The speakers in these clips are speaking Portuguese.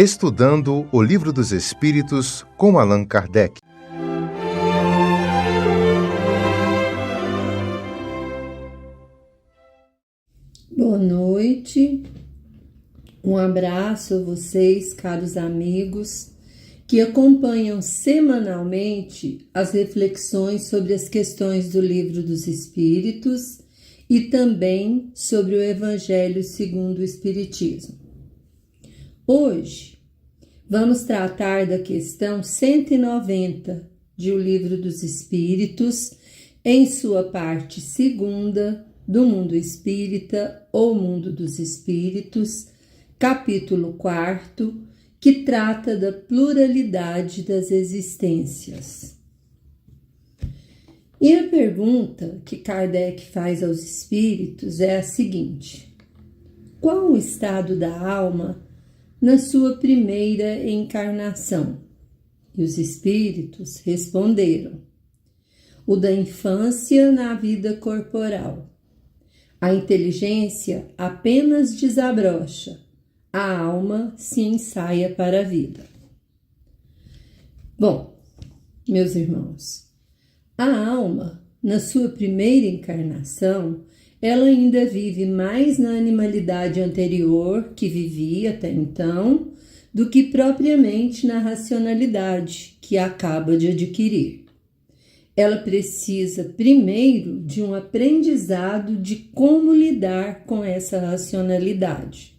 Estudando o Livro dos Espíritos com Allan Kardec. Boa noite, um abraço a vocês, caros amigos, que acompanham semanalmente as reflexões sobre as questões do Livro dos Espíritos e também sobre o Evangelho segundo o Espiritismo. Hoje, vamos tratar da questão 190 de O Livro dos Espíritos, em sua parte segunda, do Mundo Espírita ou Mundo dos Espíritos, capítulo 4, que trata da pluralidade das existências. E a pergunta que Kardec faz aos espíritos é a seguinte: qual o estado da alma na sua primeira encarnação? E os espíritos responderam: o da infância na vida corporal. A inteligência apenas desabrocha, a alma se ensaia para a vida. Bom, meus irmãos, a alma, na sua primeira encarnação, ela ainda vive mais na animalidade anterior que vivia até então, do que propriamente na racionalidade que acaba de adquirir. Ela precisa primeiro de um aprendizado de como lidar com essa racionalidade.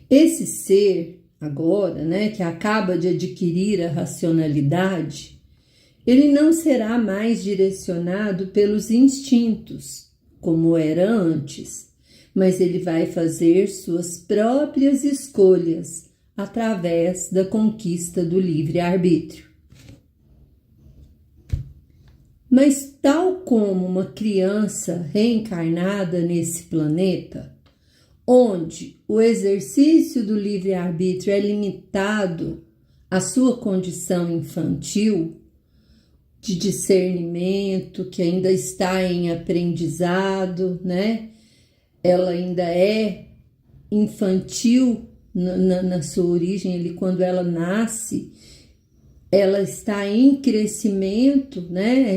Esse ser, agora, que acaba de adquirir a racionalidade, ele não será mais direcionado pelos instintos, como era antes, mas ele vai fazer suas próprias escolhas através da conquista do livre-arbítrio. Mas tal como uma criança reencarnada nesse planeta, onde o exercício do livre-arbítrio é limitado à sua condição infantil, de discernimento, que ainda está em aprendizado, Ela ainda é infantil na sua origem, quando ela nasce, ela está em crescimento,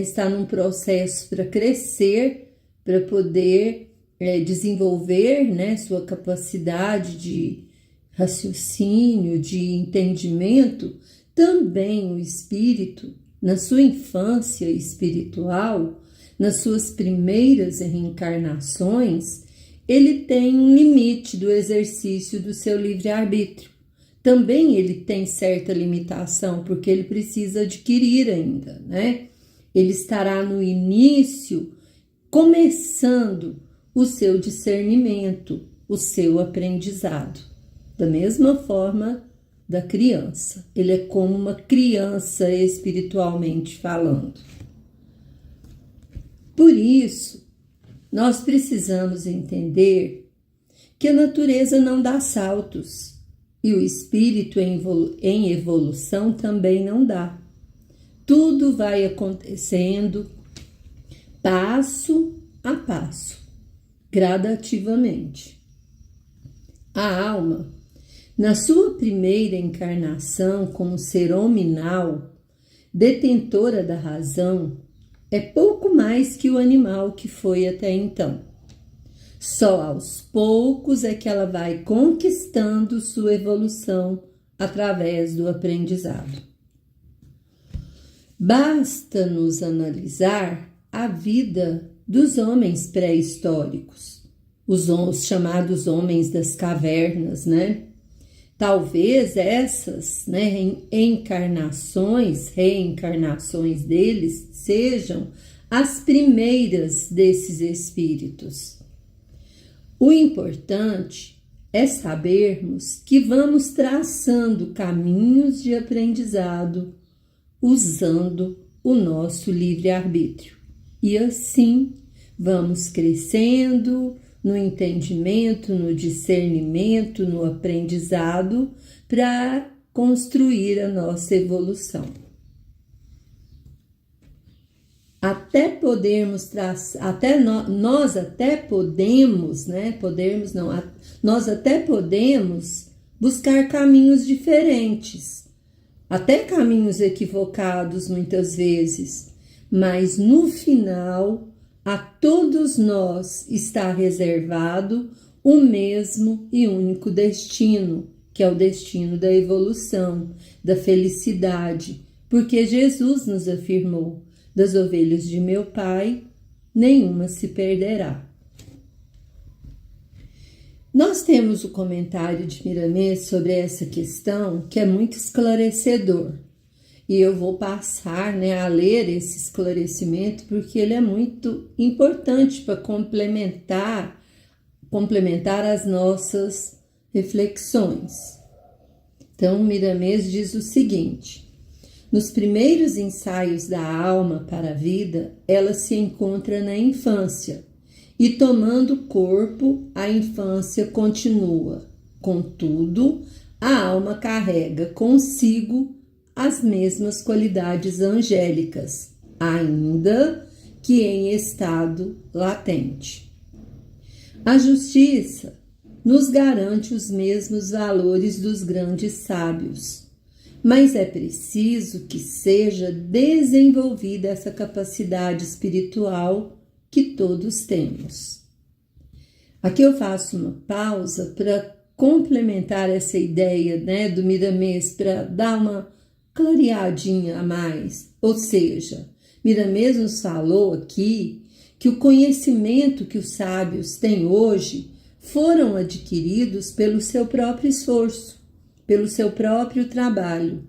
Está num processo para crescer, para poder desenvolver, sua capacidade de raciocínio, de entendimento. Também o espírito, na sua infância espiritual, nas suas primeiras reencarnações, ele tem um limite do exercício do seu livre-arbítrio. Também ele tem certa limitação, porque ele precisa adquirir ainda, Ele estará no início, começando o seu discernimento, o seu aprendizado. Da mesma forma da criança. Ele é como uma criança espiritualmente falando. Por isso, nós precisamos entender que a natureza não dá saltos e o espírito em evolução também não dá. Tudo vai acontecendo passo a passo, gradativamente. A alma, na sua primeira encarnação como ser hominal, detentora da razão, é pouco mais que o animal que foi até então. Só aos poucos é que ela vai conquistando sua evolução através do aprendizado. Basta-nos analisar a vida dos homens pré-históricos, os chamados homens das cavernas, Talvez essas reencarnações deles sejam as primeiras desses espíritos. O importante é sabermos que vamos traçando caminhos de aprendizado usando o nosso livre-arbítrio. E assim vamos crescendo no entendimento, no discernimento, no aprendizado, para construir a nossa evolução. Até podermos nós até podemos buscar caminhos diferentes, até caminhos equivocados muitas vezes, mas no final a todos nós está reservado o mesmo e único destino, que é o destino da evolução, da felicidade, porque Jesus nos afirmou: das ovelhas de meu Pai, nenhuma se perderá. Nós temos o comentário de Miramês sobre essa questão, que é muito esclarecedor. E eu vou passar, a ler esse esclarecimento, porque ele é muito importante para complementar as nossas reflexões. Então, Miramês diz o seguinte: nos primeiros ensaios da alma para a vida, ela se encontra na infância, e tomando corpo, a infância continua. Contudo, a alma carrega consigo as mesmas qualidades angélicas, ainda que em estado latente. A justiça nos garante os mesmos valores dos grandes sábios, mas é preciso que seja desenvolvida essa capacidade espiritual que todos temos. Aqui eu faço uma pausa para complementar essa ideia, do Miramês, para dar uma clareadinha a mais. Ou seja, Miramês nos falou aqui que o conhecimento que os sábios têm hoje foram adquiridos pelo seu próprio esforço, pelo seu próprio trabalho.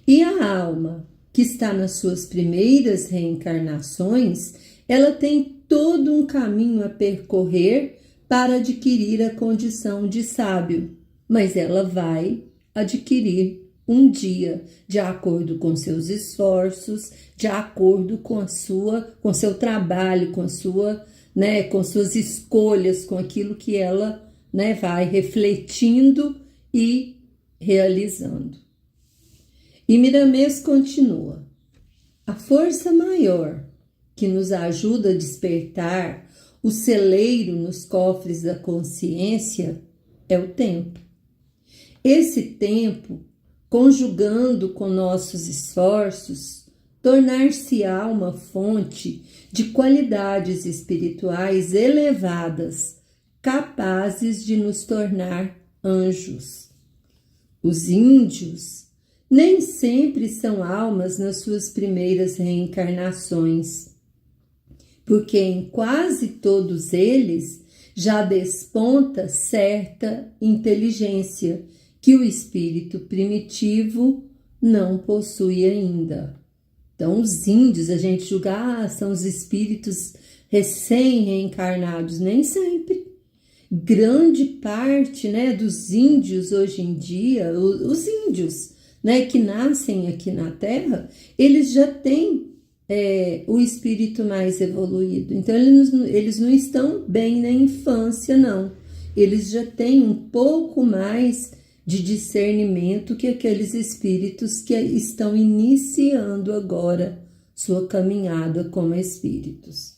E a alma, que está nas suas primeiras reencarnações, ela tem todo um caminho a percorrer para adquirir a condição de sábio, mas ela vai adquirir um dia, de acordo com seus esforços, de acordo com seu trabalho, com suas escolhas, com aquilo que ela, vai refletindo e realizando. E Miramês continua: a força maior que nos ajuda a despertar o celeiro nos cofres da consciência é o tempo. Esse tempo, conjugando com nossos esforços, tornar-se-á uma fonte de qualidades espirituais elevadas, capazes de nos tornar anjos. Os índios nem sempre são almas nas suas primeiras reencarnações, porque em quase todos eles já desponta certa inteligência que o espírito primitivo não possui ainda. Então, os índios, a gente julga, são os espíritos recém-reencarnados, nem sempre. Grande parte, dos índios hoje em dia, os índios, que nascem aqui na Terra, eles já têm o espírito mais evoluído. Então, eles não estão bem na infância, não. Eles já têm um pouco mais de discernimento que aqueles espíritos que estão iniciando agora sua caminhada como espíritos.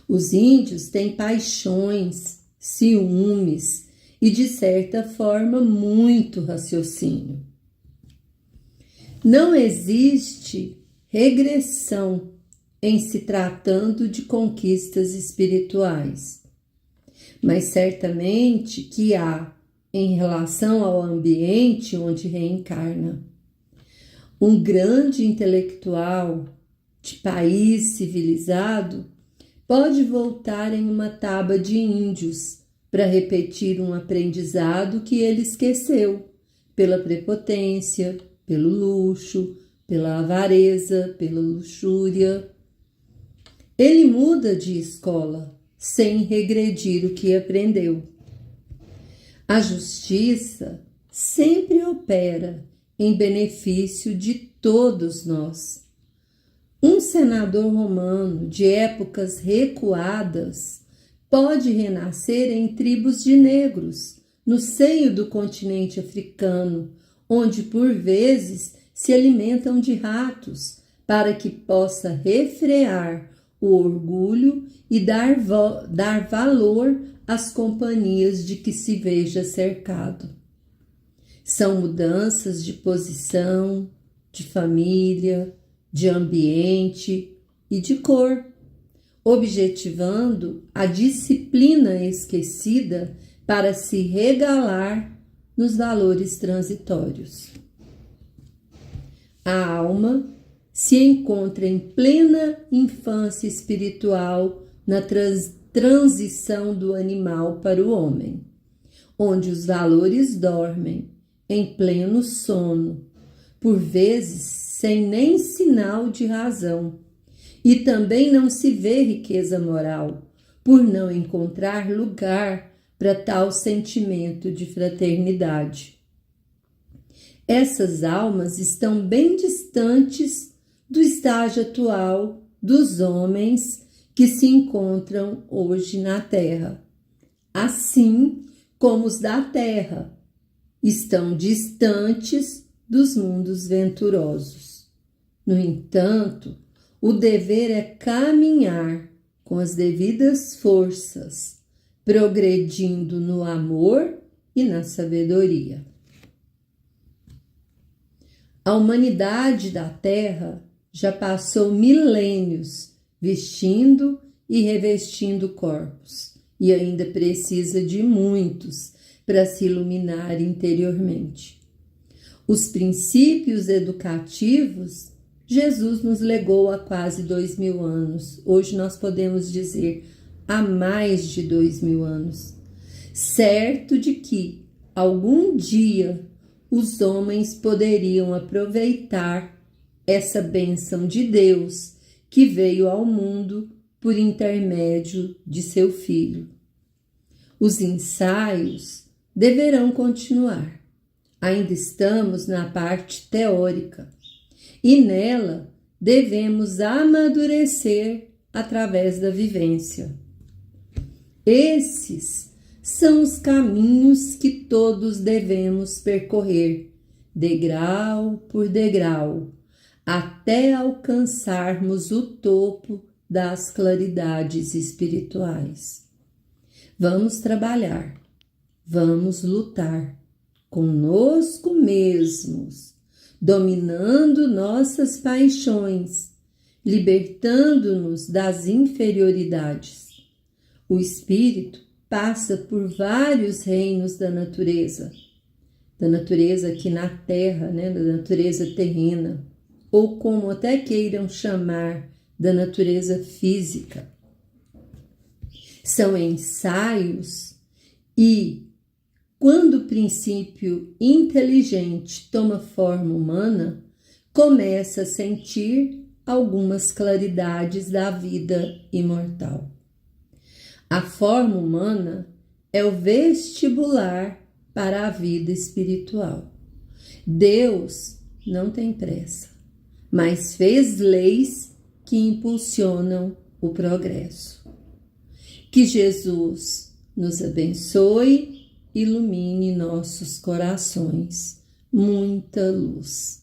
Os índios têm paixões, ciúmes e, de certa forma, muito raciocínio. Não existe regressão em se tratando de conquistas espirituais, mas certamente que há em relação ao ambiente onde reencarna. Um grande intelectual de país civilizado pode voltar em uma taba de índios para repetir um aprendizado que ele esqueceu, pela prepotência, pelo luxo, pela avareza, pela luxúria. Ele muda de escola sem regredir o que aprendeu. A justiça sempre opera em benefício de todos nós. Um senador romano de épocas recuadas pode renascer em tribos de negros, no seio do continente africano, onde por vezes se alimentam de ratos, para que possa refrear o orgulho e dar valor às companhias de que se veja cercado. São mudanças de posição, de família, de ambiente e de cor, objetivando a disciplina esquecida para se regalar nos valores transitórios. A alma se encontra em plena infância espiritual na transição do animal para o homem, onde os valores dormem em pleno sono, por vezes sem nem sinal de razão, e também não se vê riqueza moral, por não encontrar lugar para tal sentimento de fraternidade. Essas almas estão bem distantes do estágio atual dos homens que se encontram hoje na Terra, assim como os da Terra estão distantes dos mundos venturosos. No entanto, o dever é caminhar com as devidas forças, progredindo no amor e na sabedoria. A humanidade da Terra já passou milênios vestindo e revestindo corpos e ainda precisa de muitos para se iluminar interiormente. Os princípios educativos Jesus nos legou há quase 2000 anos. Hoje nós podemos dizer há mais de 2000 anos. Certo de que algum dia os homens poderiam aproveitar essa bênção de Deus que veio ao mundo por intermédio de seu Filho. Os ensaios deverão continuar. Ainda estamos na parte teórica e nela devemos amadurecer através da vivência. Esses são os caminhos que todos devemos percorrer, degrau por degrau, até alcançarmos o topo das claridades espirituais. Vamos trabalhar, vamos lutar conosco mesmos, dominando nossas paixões, libertando-nos das inferioridades. O espírito passa por vários reinos da natureza aqui na Terra, da natureza terrena, ou como até queiram chamar, da natureza física. São ensaios e, quando o princípio inteligente toma forma humana, começa a sentir algumas claridades da vida imortal. A forma humana é o vestibular para a vida espiritual. Deus não tem pressa, mas fez leis que impulsionam o progresso. Que Jesus nos abençoe, ilumine nossos corações. Muita luz.